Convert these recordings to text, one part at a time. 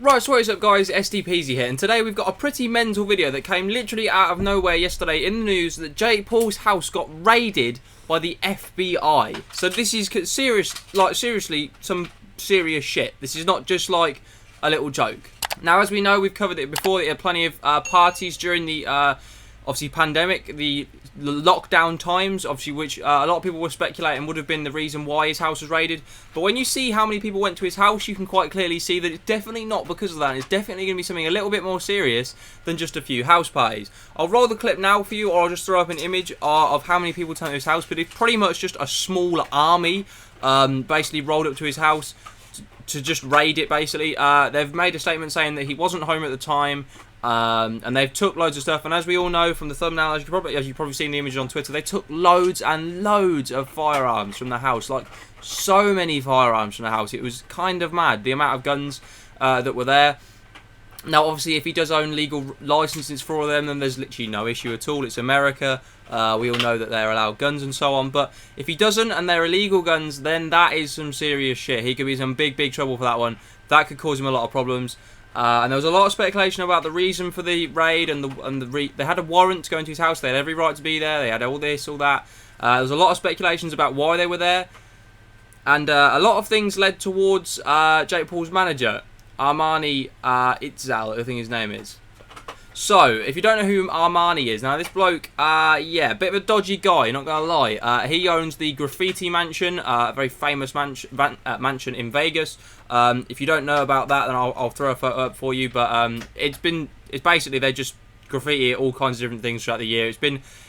Right, so what is up guys, SDPeasy here, and today we've got a pretty mental video that came literally out of nowhere yesterday in the news that Jake Paul's house got raided by the FBI. So this is seriously some serious shit. This is not just like a little joke. Now, as we know, we've covered it before, there are plenty of parties during the obviously pandemic, the lockdown times, obviously, which a lot of people were speculating would have been the reason why his house was raided. But when you see how many people went to his house, you can quite clearly see that it's definitely not because of that. It's definitely going to be something a little bit more serious than just a few house parties. I'll roll the clip now for you, or I'll just throw up an image of how many people turned to his house. But it's pretty much just a small army basically rolled up to his house to just raid it, basically. They've made a statement saying that he wasn't home at the time. And they've took loads of stuff, and as we all know from the thumbnail, as you've probably seen the images on Twitter, they took loads and loads of firearms from the house, like so many firearms from the house. It was kind of mad, the amount of guns that were there. Now, obviously, if he does own legal licenses for all of them, then there's literally no issue at all. It's America. We all know that they're allowed guns and so on. But if he doesn't, and they're illegal guns, then that is some serious shit. He could be in some big trouble for that one. That could cause him a lot of problems. And there was a lot of speculation about the reason for the raid, and they had a warrant to go into his house. They had every right to be there. They had all this, all that. There was a lot of speculations about why they were there, and a lot of things led towards Jake Paul's manager, Armani Izadi, I think his name is. So, if you don't know who Armani is, now this bloke, yeah, a bit of a dodgy guy, not gonna lie. He owns the Graffiti mansion, a very famous mansion in Vegas. If you don't know about that, then I'll throw a photo up for you. But it's basically they just graffiti all kinds of different things throughout the year.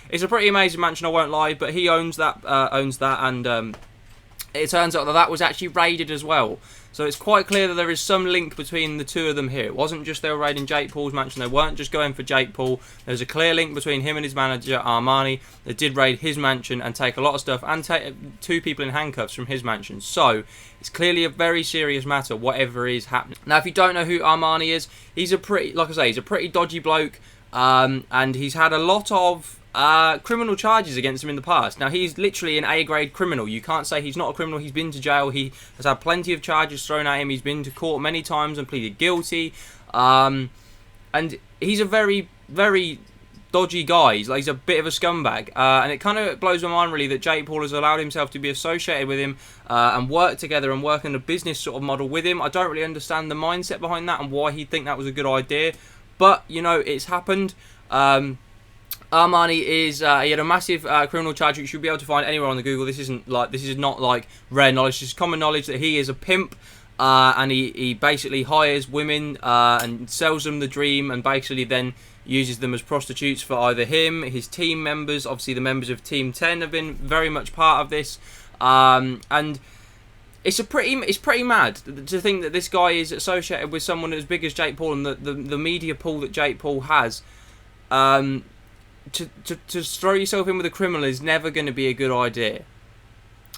It's a pretty amazing mansion, I won't lie. But he owns that, and it turns out that was actually raided as well. So it's quite clear that there is some link between the two of them here. It wasn't just they were raiding Jake Paul's mansion. They weren't just going for Jake Paul. There's a clear link between him and his manager, Armani. They did raid his mansion and take a lot of stuff, and take 2 people in handcuffs from his mansion. So it's clearly a very serious matter, whatever is happening. Now, if you don't know who Armani is, he's a pretty, like I say, he's a pretty dodgy bloke, and he's had a lot of criminal charges against him in the past. Now, he's literally an A-grade criminal. You can't say he's not a criminal. He's been to jail. He has had plenty of charges thrown at him. He's been to court many times and pleaded guilty. And he's a very, very dodgy guy. He's a bit of a scumbag. And it kind of blows my mind, really, that Jake Paul has allowed himself to be associated with him and work together and work in a business sort of model with him. I don't really understand the mindset behind that and why he'd think that was a good idea. But, you know, it's happened. Armani is he had a massive criminal charge which you'll be able to find anywhere on the Google. This is not like rare knowledge. This is common knowledge that he is a pimp, and he basically hires women and sells them the dream, and basically then uses them as prostitutes for either him, his team members. Obviously, the members of Team 10 have been very much part of this, and it's pretty mad to think that this guy is associated with someone as big as Jake Paul, and the media pool that Jake Paul has. To throw yourself in with a criminal is never going to be a good idea.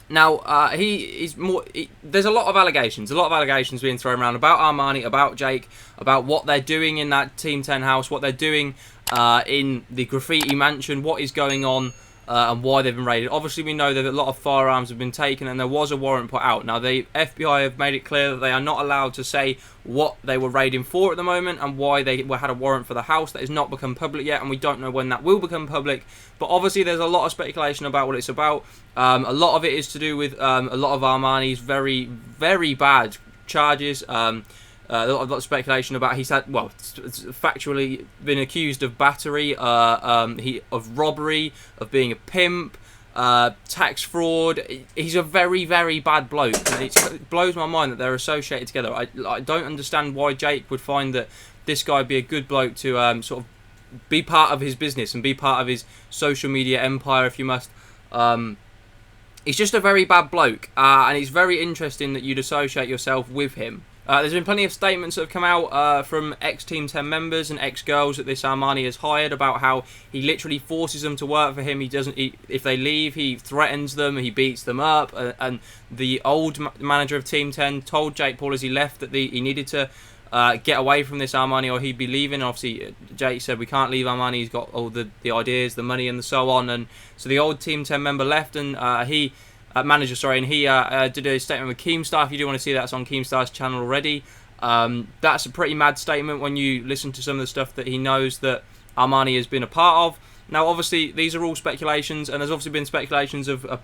Now, there's a lot of allegations being thrown around about Armani, about Jake, about what they're doing in that Team 10 house, what they're doing in the Graffiti mansion, what is going on, and why they've been raided. Obviously, we know that a lot of firearms have been taken, and there was a warrant put out. Now, the FBI have made it clear that they are not allowed to say what they were raiding for at the moment and why they had a warrant for the house. That has not become public yet, and we don't know when that will become public. But obviously, there's a lot of speculation about what it's about. A lot of it is to do with a lot of Armani's very, very bad charges. A lot of speculation about he's had, well, factually been accused of battery, of robbery, of being a pimp, tax fraud. He's a very, very bad bloke, and it blows my mind that they're associated together. I don't understand why Jake would find that this guy would be a good bloke to sort of be part of his business and be part of his social media empire, if you must. He's just a very bad bloke, and it's very interesting that you'd associate yourself with him. There's been plenty of statements that have come out from ex-Team 10 members and ex-girls that this Armani has hired about how he literally forces them to work for him. If they leave, he threatens them, he beats them up. And the old manager of Team 10 told Jake Paul as he left that he needed to get away from this Armani or he'd be leaving. Obviously, Jake said, we can't leave Armani, he's got all the ideas, the money and so on. And so the old Team 10 member left, and manager, and he did a statement with Keemstar. If you do want to see that, it's on Keemstar's channel already. That's a pretty mad statement when you listen to some of the stuff that he knows that Armani has been a part of. Now, obviously, these are all speculations, and there's obviously been speculations of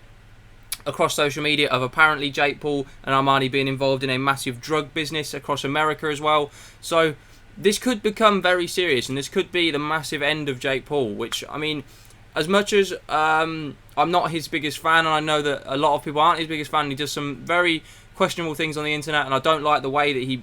across social media of apparently Jake Paul and Armani being involved in a massive drug business across America as well. So this could become very serious, and this could be the massive end of Jake Paul, which, I mean, as much as I'm not his biggest fan, and I know that a lot of people aren't his biggest fan, he does some very questionable things on the internet, and I don't like the way that I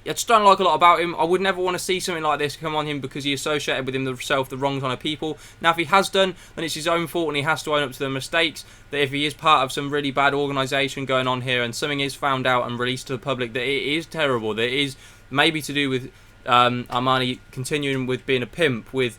just don't like a lot about him. I would never want to see something like this come on him because he associated with himself the wrong kind of people. Now, if he has done, then it's his own fault and he has to own up to the mistakes. That if he is part of some really bad organisation going on here and something is found out and released to the public that it is terrible, that it is maybe to do with Armani continuing with being a pimp, with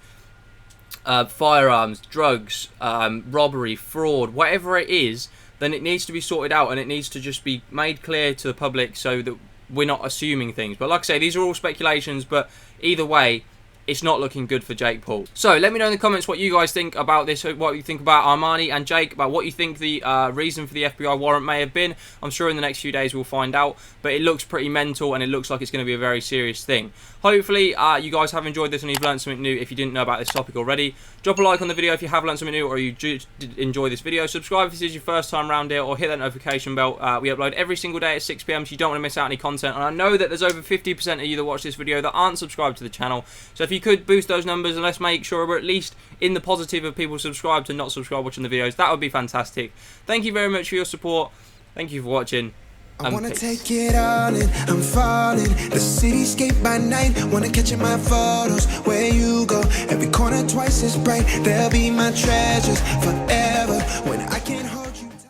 firearms, drugs, robbery, fraud, whatever it is, then it needs to be sorted out and it needs to just be made clear to the public so that we're not assuming things. But like I say, these are all speculations, but either way, it's not looking good for Jake Paul. So let me know in the comments what you guys think about this, what you think about Armani and Jake, about what you think the reason for the FBI warrant may have been. I'm sure in the next few days we'll find out, but it looks pretty mental and it looks like it's going to be a very serious thing. Hopefully you guys have enjoyed this and you've learned something new if you didn't know about this topic already. Drop a like on the video if you have learned something new or you did enjoy this video. Subscribe if this is your first time around here, or hit that notification bell. We upload every single day at 6 PM, so you don't want to miss out any content. And I know that there's over 50% of you that watch this video that aren't subscribed to the channel, so if you could boost those numbers and let's make sure we're at least in the positive of people subscribed to not subscribe watching the videos, that would be fantastic. Thank you very much for your support. Thank you for watching. I wanna take it all in, I'm falling. The cityscape by night, wanna catch in my photos. Where you go, every corner twice as bright. They'll be my treasures forever when I can't hold